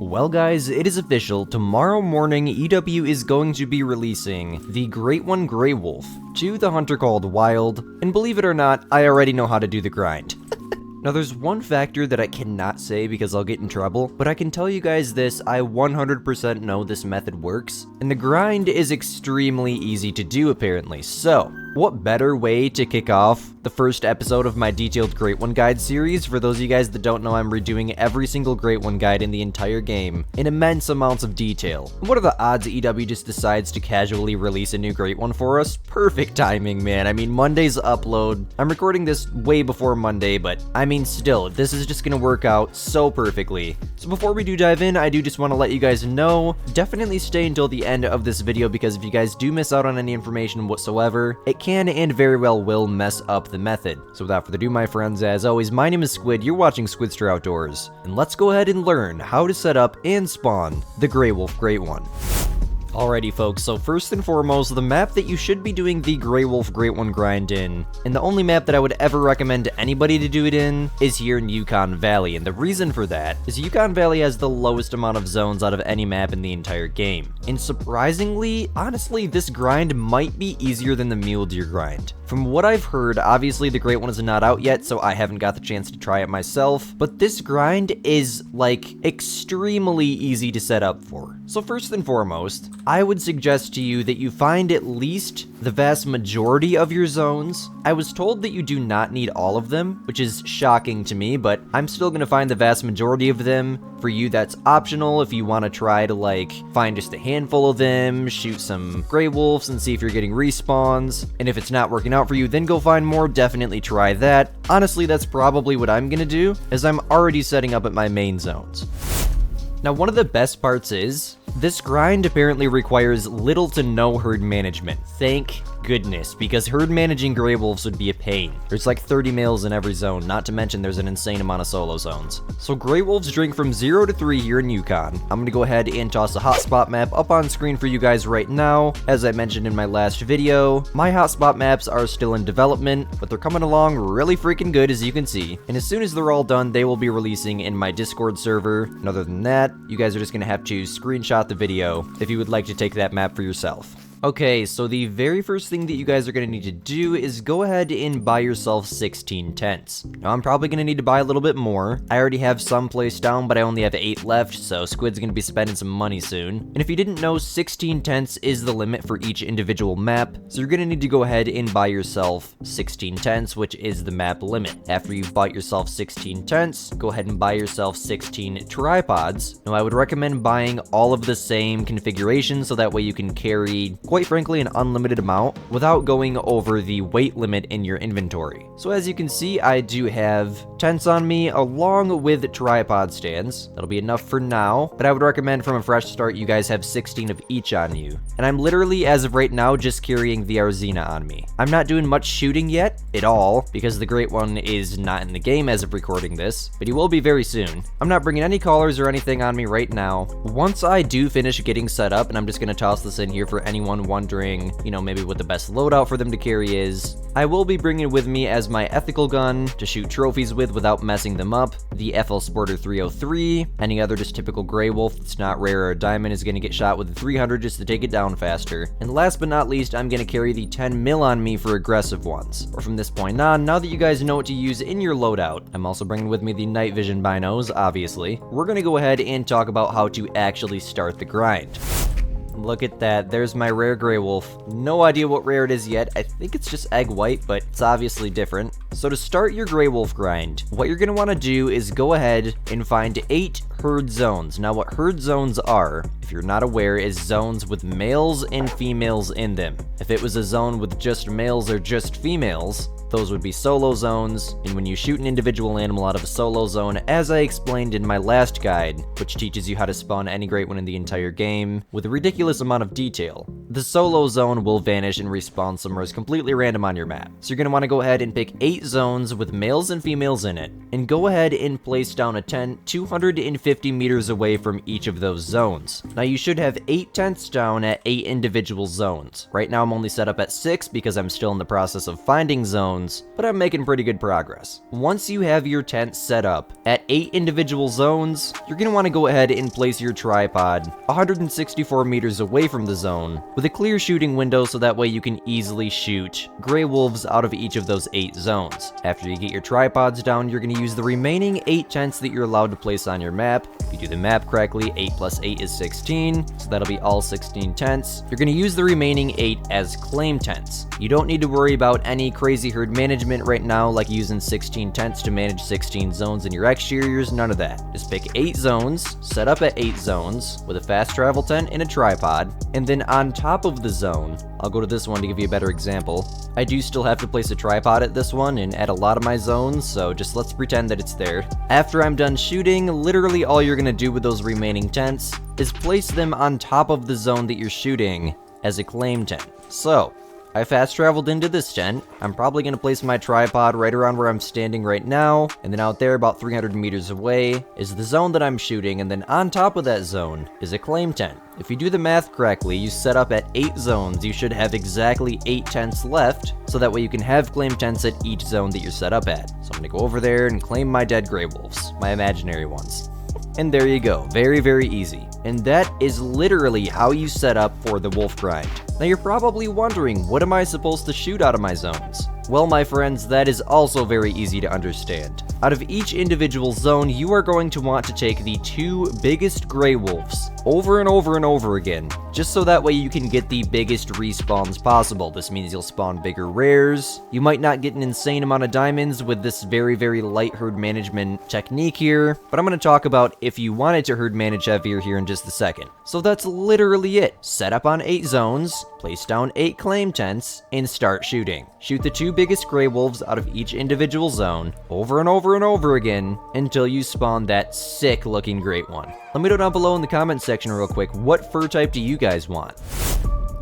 Well guys, it is official, tomorrow morning EW is going to be releasing the Great One Grey Wolf to the hunter called Wild, and believe it or not, I already know how to do the grind. Now there's one factor that I cannot say because I'll get in trouble, but I can tell you guys this, I 100% know this method works, and the grind is extremely easy to do apparently. So, what better way to kick off the first episode of my detailed Great One Guide series? For those of you guys that don't know, I'm redoing every single Great One Guide in the entire game in immense amounts of detail. And what are the odds EW just decides to casually release a new Great One for us? Perfect timing, man. I mean, Monday's upload. I'm recording this way before Monday, but I mean, still, this is just gonna work out so perfectly. So before we do dive in, I do just want to let you guys know, definitely stay until the end of this video, because if you guys do miss out on any information whatsoever, it can and very well will mess up the method. So without further ado, my friends, as always, my name is Squid, you're watching Squidster Outdoors, and let's go ahead and learn how to set up and spawn the Grey Wolf Great One. Alrighty folks, so first and foremost, the map that you should be doing the Grey Wolf Great One grind in, and the only map that I would ever recommend to anybody to do it in, is here in Yukon Valley, and the reason for that is Yukon Valley has the lowest amount of zones out of any map in the entire game. And surprisingly, honestly, this grind might be easier than the Mule Deer grind. From what I've heard, obviously the Great One is not out yet, so I haven't got the chance to try it myself, but this grind is, like, extremely easy to set up for. So first and foremost, I would suggest to you that you find at least the vast majority of your zones. I was told that you do not need all of them, which is shocking to me, but I'm still gonna find the vast majority of them. For you, that's optional if you want to try to, like, find just a handful of them, shoot some Grey Wolves and see if you're getting respawns, and if it's not working out for you, then go find more, definitely try that. Honestly, that's probably what I'm gonna do, as I'm already setting up at my main zones. Now, one of the best parts is, this grind apparently requires little to no herd management. Thank goodness, because herd managing Grey Wolves would be a pain. There's like 30 males in every zone, not to mention there's an insane amount of solo zones. So Grey Wolves drink from 0 to 3 here in Yukon. I'm gonna go ahead and toss a hotspot map up on screen for you guys right now. As I mentioned in my last video, my hotspot maps are still in development, but they're coming along really freaking good, as you can see. And as soon as they're all done, they will be releasing in my Discord server. And other than that, you guys are just gonna have to screenshot the video if you would like to take that map for yourself. Okay, so the very first thing that you guys are going to need to do is go ahead and buy yourself 16 tents. Now, I'm probably going to need to buy a little bit more. I already have some placed down, but I only have 8 left, so Squid's going to be spending some money soon. And if you didn't know, 16 tents is the limit for each individual map, so you're going to need to go ahead and buy yourself 16 tents, which is the map limit. After you've bought yourself 16 tents, go ahead and buy yourself 16 tripods. Now, I would recommend buying all of the same configuration, so that way you can carry, quite frankly, an unlimited amount without going over the weight limit in your inventory. So as you can see, I do have tents on me along with tripod stands. That'll be enough for now, but I would recommend from a fresh start you guys have 16 of each on you. And I'm literally, as of right now, just carrying the Arzina on me. I'm not doing much shooting yet at all, because the Great One is not in the game as of recording this, but he will be very soon. I'm not bringing any collars or anything on me right now. Once I do finish getting set up, and I'm just going to toss this in here for anyone wondering, you know, maybe what the best loadout for them to carry is, I will be bringing with me as my ethical gun to shoot trophies with without messing them up, the FL Sporter 303, any other just typical Grey Wolf that's not rare or a diamond is going to get shot with the 300 just to take it down faster, and last but not least, I'm going to carry the 10 mil on me for aggressive ones. Or from this point on, now that you guys know what to use in your loadout, I'm also bringing with me the night vision binos, obviously. We're going to go ahead and talk about how to actually start the grind. Look at that, there's my rare Grey Wolf. No idea what rare it is yet. I think it's just egg white, but it's obviously different. So to start your Grey Wolf grind, what you're going to want to do is go ahead and find 8 herd zones. Now what herd zones are, if you're not aware, is zones with males and females in them. If it was a zone with just males or just females, those would be solo zones, and when you shoot an individual animal out of a solo zone, as I explained in my last guide, which teaches you how to spawn any Great One in the entire game, with a ridiculous amount of detail, the solo zone will vanish and respawn somewhere completely random on your map. So you're going to want to go ahead and pick 8 zones with males and females in it, and go ahead and place down a tent 250 meters away from each of those zones. Now you should have 8 tents down at 8 individual zones. Right now I'm only set up at 6 because I'm still in the process of finding zones, but I'm making pretty good progress. Once you have your tent set up at 8 individual zones, you're going to want to go ahead and place your tripod 164 meters away from the zone with a clear shooting window so that way you can easily shoot gray wolves out of each of those 8 zones. After you get your tripods down, you're going to use the remaining 8 tents that you're allowed to place on your map. If you do the map correctly, 8 plus 8 is 16, so that'll be all 16 tents. You're going to use the remaining 8 as claim tents. You don't need to worry about any crazy herd management right now, like using 16 tents to manage 16 zones in your exteriors, none of that. Just pick 8 zones, set up at 8 zones with a fast travel tent and a tripod, and then on top of the zone, I'll go to this one to give you a better example. I do still have to place a tripod at this one and at a lot of my zones, so just let's pretend that it's there. After I'm done shooting, literally all you're gonna do with those remaining tents is place them on top of the zone that you're shooting as a claim tent. So, I fast traveled into this tent. I'm probably going to place my tripod right around where I'm standing right now, and then out there about 300 meters away is the zone that I'm shooting, and then on top of that zone is a claim tent. If you do the math correctly, you set up at 8 zones, you should have exactly 8 tents left, so that way you can have claim tents at each zone that you're set up at. So I'm going to go over there and claim my dead gray wolves, my imaginary ones. And there you go, very, very easy. And that is literally how you set up for the wolf grind. Now you're probably wondering, what am I supposed to shoot out of my zones? Well, my friends, that is also very easy to understand. Out of each individual zone, you are going to want to take the 2 biggest gray wolves over and over and over again, just so that way you can get the biggest respawns possible. This means you'll spawn bigger rares. You might not get an insane amount of diamonds with this very, very light herd management technique here, but I'm going to talk about if you wanted to herd manage heavier here in just a second. So that's literally it. Set up on 8 zones, place down 8 claim tents, and start shooting. Shoot the 2 biggest gray wolves out of each individual zone over and over and over again until you spawn that sick looking great one. Let me know down below in the comment section real quick, what fur type do you guys want?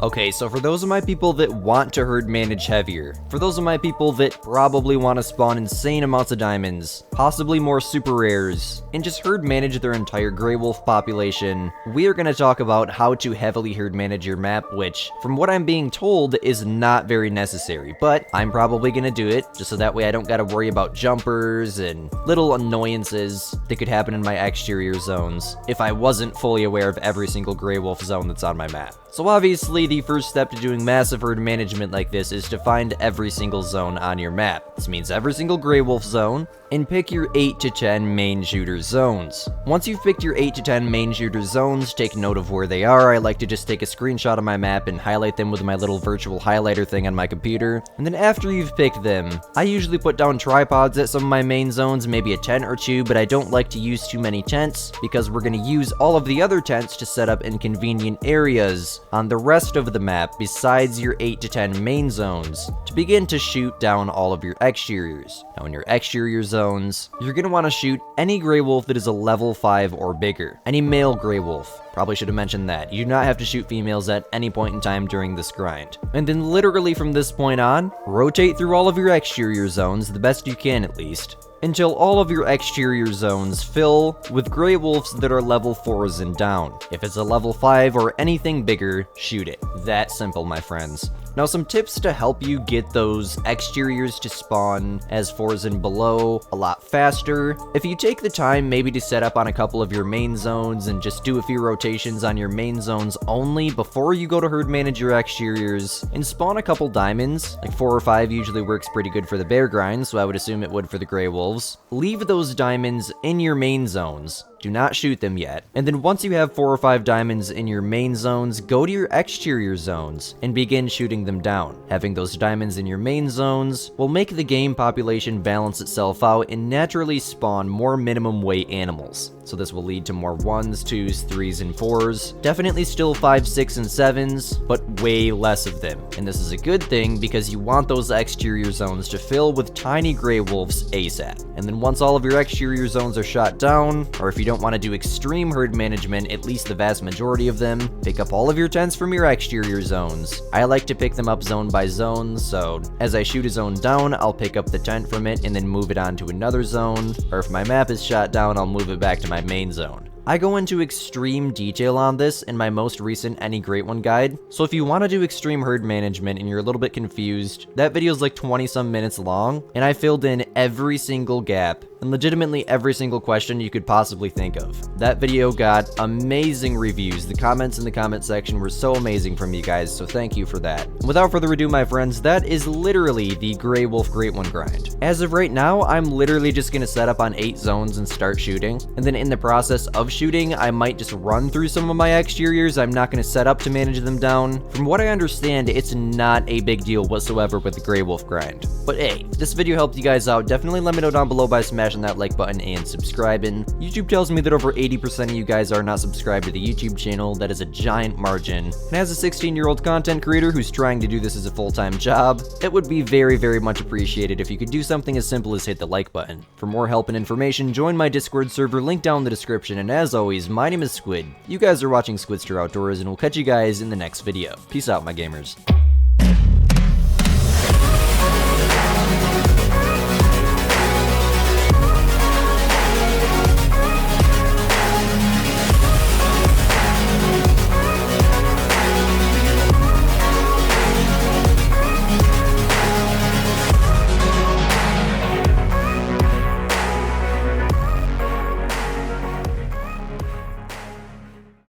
Okay, so for those of my people that want to herd manage heavier, for those of my people that probably want to spawn insane amounts of diamonds, possibly more super rares, and just herd manage their entire gray wolf population, we are going to talk about how to heavily herd manage your map, which, from what I'm being told, is not very necessary, but I'm probably going to do it, just so that way I don't got to worry about jumpers and little annoyances that could happen in my exterior zones if I wasn't fully aware of every single gray wolf zone that's on my map. So obviously, the first step to doing massive herd management like this is to find every single zone on your map. This means every single gray wolf zone, and pick your 8 to 10 main shooter zones. Once you've picked your 8 to 10 main shooter zones, take note of where they are. I like to just take a screenshot of my map and highlight them with my little virtual highlighter thing on my computer. And then after you've picked them, I usually put down tripods at some of my main zones, maybe a tent or 2, but I don't like to use too many tents because we're going to use all of the other tents to set up in convenient areas on the rest of the map besides your 8 to 10 main zones to begin to shoot down all of your exteriors. Now in your exterior zones, you're going to want to shoot any gray wolf that is a level 5 or bigger. Any male gray wolf. Probably should have mentioned that. You do not have to shoot females at any point in time during this grind. And then literally from this point on, rotate through all of your exterior zones, the best you can at least, until all of your exterior zones fill with gray wolves that are level 4s and down. If it's a level 5 or anything bigger, shoot it. That simple, my friends. Now some tips to help you get those exteriors to spawn as 4s and below a lot faster. If you take the time maybe to set up on a couple of your main zones and just do a few rotations on your main zones only before you go to herd manage your exteriors and spawn a couple diamonds, like 4 or 5 usually works pretty good for the bear grind, so I would assume it would for the gray wolves. Leave those diamonds in your main zones. Do not shoot them yet. And then once you have 4 or 5 diamonds in your main zones, go to your exterior zones and begin shooting them down. Having those diamonds in your main zones will make the game population balance itself out and naturally spawn more minimum weight animals. So this will lead to more 1s, 2s, 3s, and 4s. Definitely still 5, 6, and 7s, but way less of them. And this is a good thing because you want those exterior zones to fill with tiny gray wolves ASAP. And then once all of your exterior zones are shot down, or if you don't don't want to do extreme herd management, at least the vast majority of them, pick up all of your tents from your exterior zones. I like to pick them up zone by zone, so as I shoot a zone down, I'll pick up the tent from it and then move it on to another zone, or if my map is shot down, I'll move it back to my main zone. I go into extreme detail on this in my most recent Any Great One guide, so if you want to do extreme herd management and you're a little bit confused, that video is like 20 some minutes long, and I filled in every single gap and legitimately every single question you could possibly think of. That video got amazing reviews. The comments in the comment section were so amazing from you guys, so thank you for that. And without further ado, my friends, that is literally the Grey Wolf Great One grind. As of right now, I'm literally just going to set up on 8 zones and start shooting, and then in the process of shooting, I might just run through some of my exteriors. I'm not going to set up to manage them down. From what I understand, it's not a big deal whatsoever with the Grey Wolf grind. But hey, if this video helped you guys out, definitely let me know down below by smashing that like button and subscribing. YouTube tells me that over 80% of you guys are not subscribed to the YouTube channel. That is a giant margin. And as a 16-year-old content creator who's trying to do this as a full-time job, it would be very, very much appreciated if you could do something as simple as hit the like button. For more help and information, join my Discord server, link down in the description, and as always, my name is Squid. You guys are watching Squidster Outdoors, and we'll catch you guys in the next video. Peace out, my gamers.